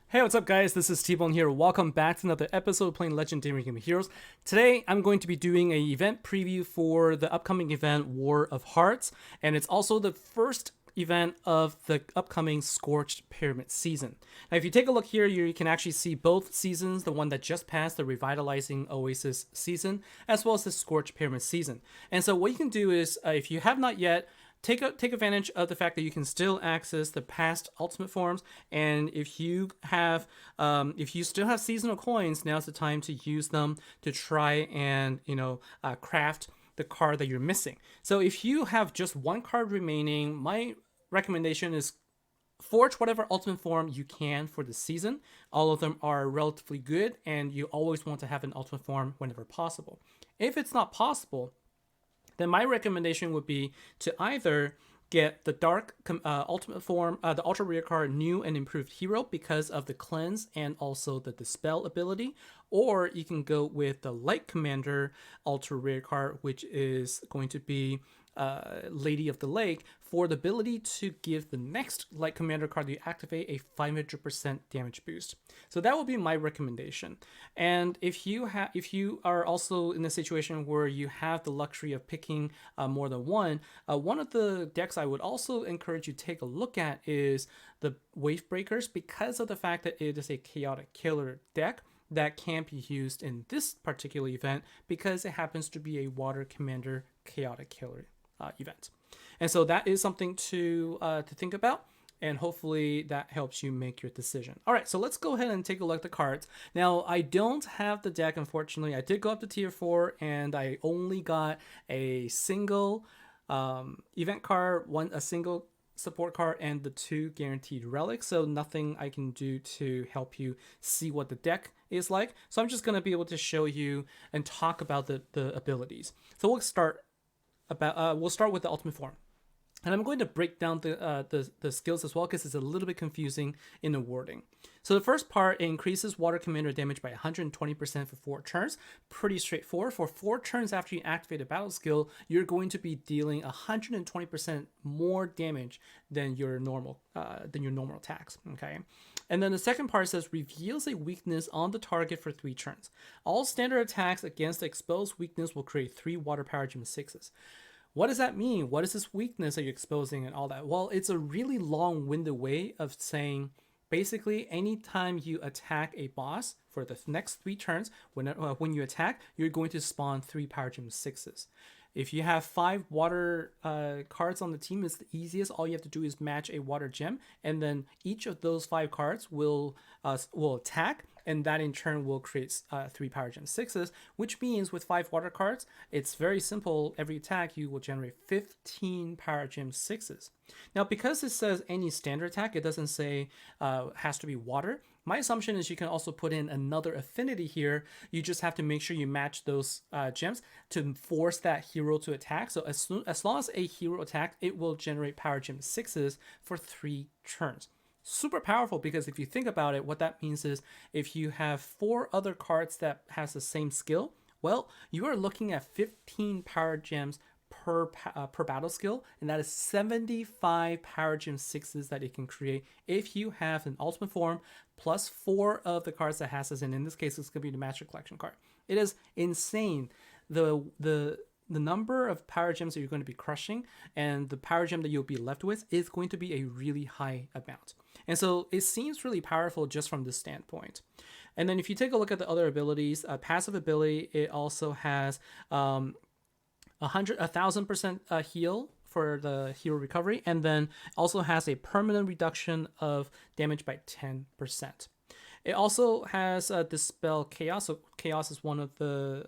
Hey, what's up, guys? This is T-Bone here. Welcome back to another episode of playing Legendary Game of Heroes. Today, I'm going to be doing an event preview for the upcoming event War of Hearts, and it's also the first event of the upcoming Scorched Pyramid season. Now, if you take a look here, you can actually see both seasons, the one that just passed, the Revitalizing Oasis season, as well as the Scorched Pyramid season. And so what you can do is, if you have not yet, take advantage of the fact that you can still access the past ultimate forms, and if you still have seasonal coins, now's the time to use them to try and craft the card that you're missing. So if you have just one card remaining, my recommendation is forge whatever ultimate form you can for the season. All of them are relatively good, and you always want to have an ultimate form whenever possible. If it's not possible, then my recommendation would be to either get the Dark Ultimate Form, the Ultra Rare card, New and Improved Hero, because of the Cleanse and also the Dispel ability, or you can go with the Light Commander Ultra Rare card, which is going to be Lady of the Lake, for the ability to give the next Light Commander card you activate a 500% damage boost. So that would be my recommendation. And if you are also in a situation where you have the luxury of picking more than one of the decks I would also encourage you to take a look at is the Wave Breakers, because of the fact that it is a chaotic killer deck that can't be used in this particular event because it happens to be a Water Commander chaotic killer event. And so that is something to think about, and hopefully that helps you make your decision. All right, so let's go ahead and take a look at the cards. Now, I don't have the deck, unfortunately. I did go up to tier 4, and I only got a single event card, a single support card, and the 2 guaranteed relics, so nothing I can do to help you see what the deck is like. So I'm just going to be able to show you and talk about the abilities. So we'll start with the ultimate form, and I'm going to break down the skills as well, because it's a little bit confusing in the wording. So the first part, it increases Water Commander damage by 120% for 4 turns. Pretty straightforward. For 4 turns after you activate a battle skill, you're going to be dealing 120% more damage than your normal attacks. Okay. And then the second part says reveals a weakness on the target for 3 turns. All standard attacks against the exposed weakness will create 3 Water Power Gem 6s. What does that mean? What is this weakness that you're exposing and all that? Well, it's a really long-winded way of saying basically anytime you attack a boss for the next 3 turns, when you attack, you're going to spawn 3 Power Gem 6s. If you have 5 water cards on the team, it's the easiest. All you have to do is match a water gem, and then each of those 5 cards will attack, and that in turn will create 3 Power Gem 6s, which means with 5 water cards, it's very simple. Every attack, you will generate 15 Power Gem 6s. Now, because it says any standard attack, it doesn't say has to be water. My assumption is you can also put in another affinity here. You just have to make sure you match those gems to force that hero to attack. So as long as a hero attacks, it will generate Power Gem 6s for 3 turns. Super powerful, because if you think about it, what that means is if you have 4 other cards that has the same skill, well, you are looking at 15 Power Gems per battle skill, and that is 75 Power Gem 6s that it can create if you have an ultimate form plus 4 of the cards that has this, and in this case it's going to be the Master Collection card. It is insane the number of power gems that you're going to be crushing, and the power gem that you'll be left with is going to be a really high amount. And so it seems really powerful just from this standpoint. And then if you take a look at the other abilities, passive ability, it also has 1,000% heal for the hero recovery, and then also has a permanent reduction of damage by 10%. It also has Dispel Chaos. So Chaos is one of the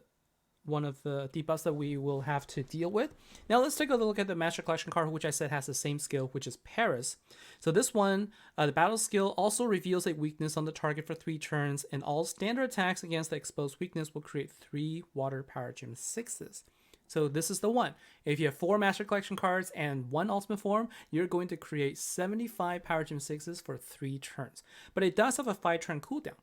debuffs that we will have to deal with. Now let's take a look at the Master Collection card, which I said has the same skill, which is Paris. So this one, the battle skill also reveals a weakness on the target for 3 turns, and all standard attacks against the exposed weakness will create 3 Water Power Gem 6s. So this is the one. If you have 4 Master Collection cards and 1 Ultimate Form, you're going to create 75 Power Gem 6s for 3 turns. But it does have a 5-turn cooldown.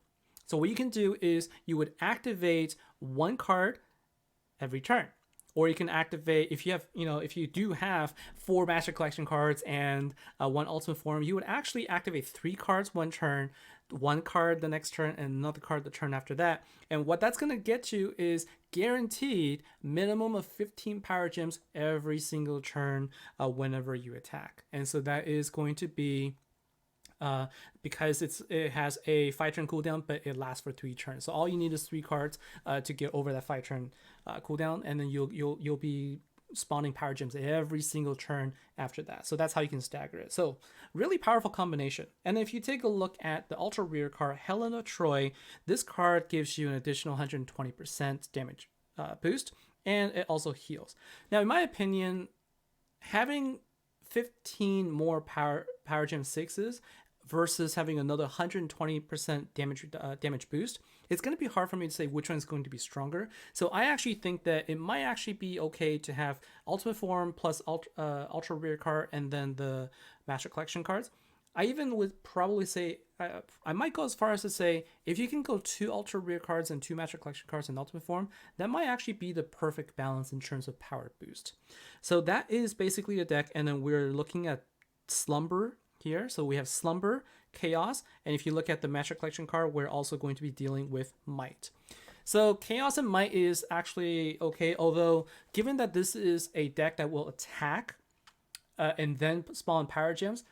So what you can do is you would activate 1 card every turn, or you can activate if you have, if you do have 4 Master Collection cards and 1 Ultimate Form, you would actually activate 3 cards one turn, 1 card the next turn, and another card the turn after that. And what that's going to get you is guaranteed minimum of 15 power gems every single turn whenever you attack. And so that is going to be because it has a 5-turn cooldown, but it lasts for 3 turns. So all you need is 3 cards to get over that 5-turn cooldown, and then you'll be spawning power gems every single turn after that. So that's how you can stagger it. So really powerful combination. And if you take a look at the ultra rare card Helen of Troy, this card gives you an additional 120% damage boost, and it also heals. Now, in my opinion, having 15 more power gem 6s versus having another 120% damage boost, it's going to be hard for me to say which one is going to be stronger. So I actually think that it might actually be okay to have Ultimate Form plus Ultra Rare card and then the Master Collection cards. I even would probably say, I might go as far as to say, if you can go 2 Ultra Rare cards and 2 Master Collection cards in Ultimate Form, that might actually be the perfect balance in terms of power boost. So that is basically the deck, and then we're looking at Slumber here. So we have Slumber, Chaos, and if you look at the Master Collection card, we're also going to be dealing with Might. So Chaos and Might is actually okay, although given that this is a deck that will attack and then spawn power gems,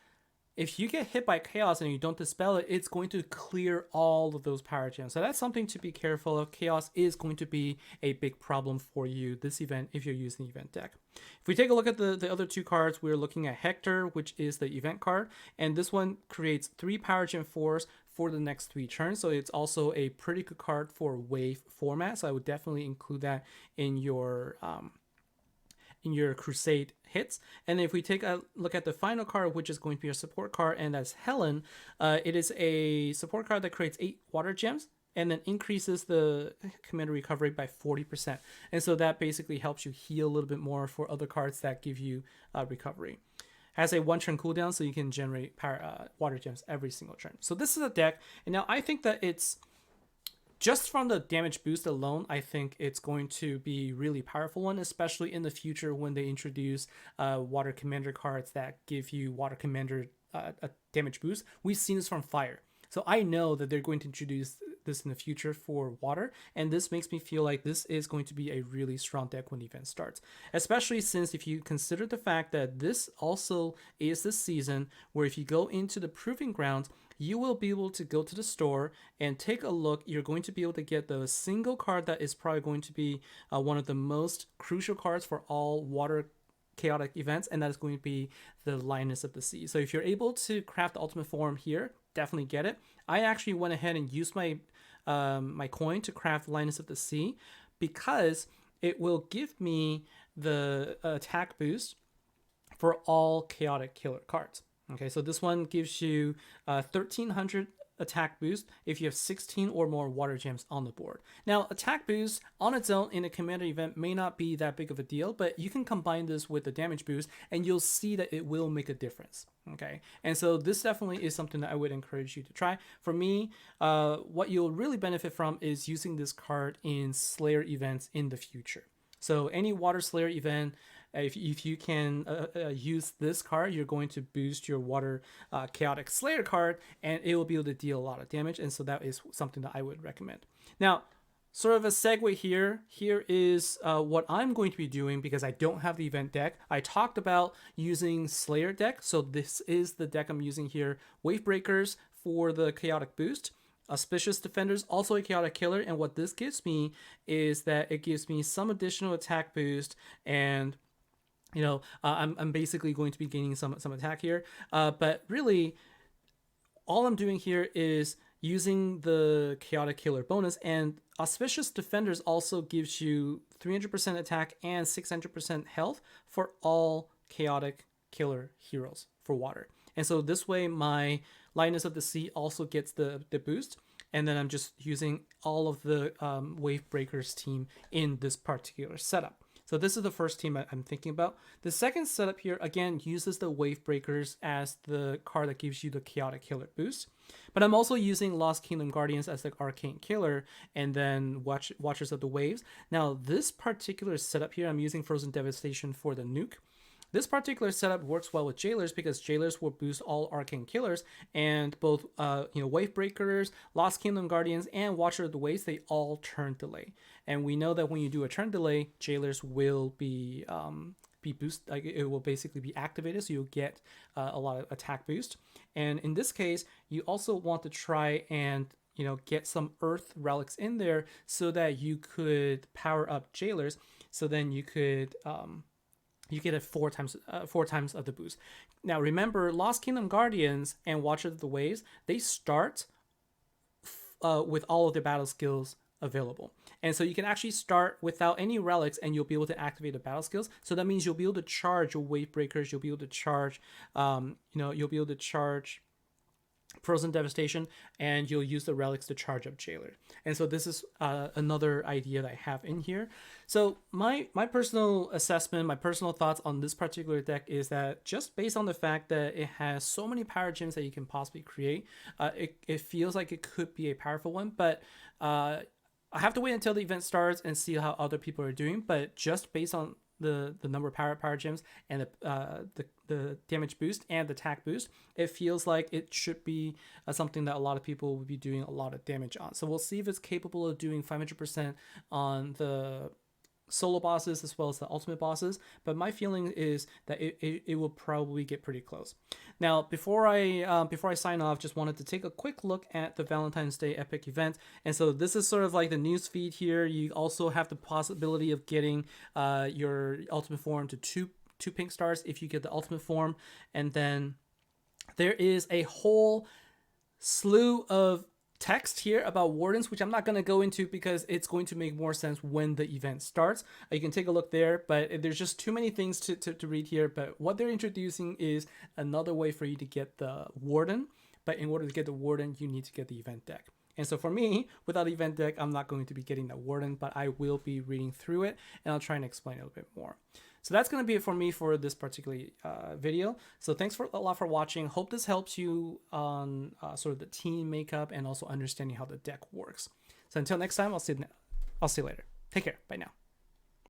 if you get hit by Chaos and you don't dispel it, it's going to clear all of those power gems. So that's something to be careful of. Chaos is going to be a big problem for you this event if you're using the event deck. If we take a look at the other 2 cards, we're looking at Hector, which is the event card. And this one creates 3 power gem 4s for the next 3 turns. So it's also a pretty good card for wave format. So I would definitely include that in your Crusade hits. And if we take a look at the final card, which is going to be a support card, and that's Helen, it is a support card that creates 8 water gems and then increases the commander recovery by 40%. And so that basically helps you heal a little bit more for other cards that give you recovery. Has a 1-turn cooldown, so you can generate power water gems every single turn. So this is a deck, and now I think that it's just from the damage boost alone, I think it's going to be really powerful one, especially in the future when they introduce water commander cards that give you water commander a damage boost. We've seen this from Fire. So I know that they're going to introduce this in the future for water, and this makes me feel like this is going to be a really strong deck when the event starts. Especially since if you consider the fact that this also is the season where if you go into the Proving Grounds, you will be able to go to the store and take a look. You're going to be able to get the single card that is probably going to be one of the most crucial cards for all water chaotic events, and that is going to be the Lioness of the Sea. So if you're able to craft the Ultimate Form here, definitely get it. I actually went ahead and used my my coin to craft Lioness of the Sea because it will give me the attack boost for all chaotic killer cards. Okay, so this one gives you 1300 attack boost if you have 16 or more water gems on the board. Now, attack boost on its own in a commander event may not be that big of a deal, but you can combine this with the damage boost and you'll see that it will make a difference. Okay, and so this definitely is something that I would encourage you to try. For me, what you'll really benefit from is using this card in Slayer events in the future. So any Water Slayer event, if you can use this card, you're going to boost your Water Chaotic Slayer card, and it will be able to deal a lot of damage, and so that is something that I would recommend. Now, sort of a segue here. Here is what I'm going to be doing because I don't have the event deck. I talked about using Slayer deck, so this is the deck I'm using here. Wave Breakers for the Chaotic boost. Auspicious Defenders, also a chaotic killer, and what this gives me is that it gives me some additional attack boost, and I'm basically going to be gaining some attack here, but really all I'm doing here is using the chaotic killer bonus, and Auspicious Defenders also gives you 300% attack and 600% health for all chaotic killer heroes for water. And so this way my Lioness of the Sea also gets the boost, and then I'm just using all of the Wave Breakers team in this particular setup. So this is the first team I'm thinking about. The second setup here, again, uses the Wave Breakers as the card that gives you the Chaotic Killer boost. But I'm also using Lost Kingdom Guardians as the Arcane Killer, and then Watchers of the Waves. Now, this particular setup here, I'm using Frozen Devastation for the nuke. This particular setup works well with Jailers because Jailers will boost all Arcane Killers, and both Wave Breakers, Lost Kingdom Guardians, and Watcher of the Waves, they all turn delay. And we know that when you do a turn delay, Jailers will be boost, like it will basically be activated, so you'll get a lot of attack boost. And in this case, you also want to try and get some Earth relics in there so that you could power up Jailers. So then you could you get it 4 times of the boost. Now remember, Lost Kingdom Guardians and Watcher of the Waves, they start with all of their battle skills available. And so you can actually start without any relics and you'll be able to activate the battle skills. So that means you'll be able to charge your Wave Breakers, you'll be able to charge Frozen Devastation, and you'll use the relics to charge up Jailer. And so this is another idea that I have in here. So my personal assessment, my personal thoughts on this particular deck is that just based on the fact that it has so many power gems that you can possibly create, it feels like it could be a powerful one, but I have to wait until the event starts and see how other people are doing. But just based on the number of power gems and the damage boost and the attack boost, it feels like it should be something that a lot of people will be doing a lot of damage on. So we'll see if it's capable of doing 500% on the solo bosses as well as the ultimate bosses, but my feeling is that it will probably get pretty close. Now, before I sign off, just wanted to take a quick look at the Valentine's Day epic event. And so this is sort of like the news feed here. You also have the possibility of getting your ultimate form to two pink stars if you get the ultimate form, and then there is a whole slew of text here about wardens, which I'm not going to go into because it's going to make more sense when the event starts. You can take a look there, but there's just too many things to read here. But what they're introducing is another way for you to get the warden, but in order to get the warden, you need to get the event deck. And so for me, without the event deck, I'm not going to be getting the warden, but I will be reading through it and I'll try and explain it a little bit more. So that's going to be it for me for this particular video. So thanks a lot for watching. Hope this helps you on sort of the team makeup and also understanding how the deck works. So until next time, I'll see you later. Take care. Bye now.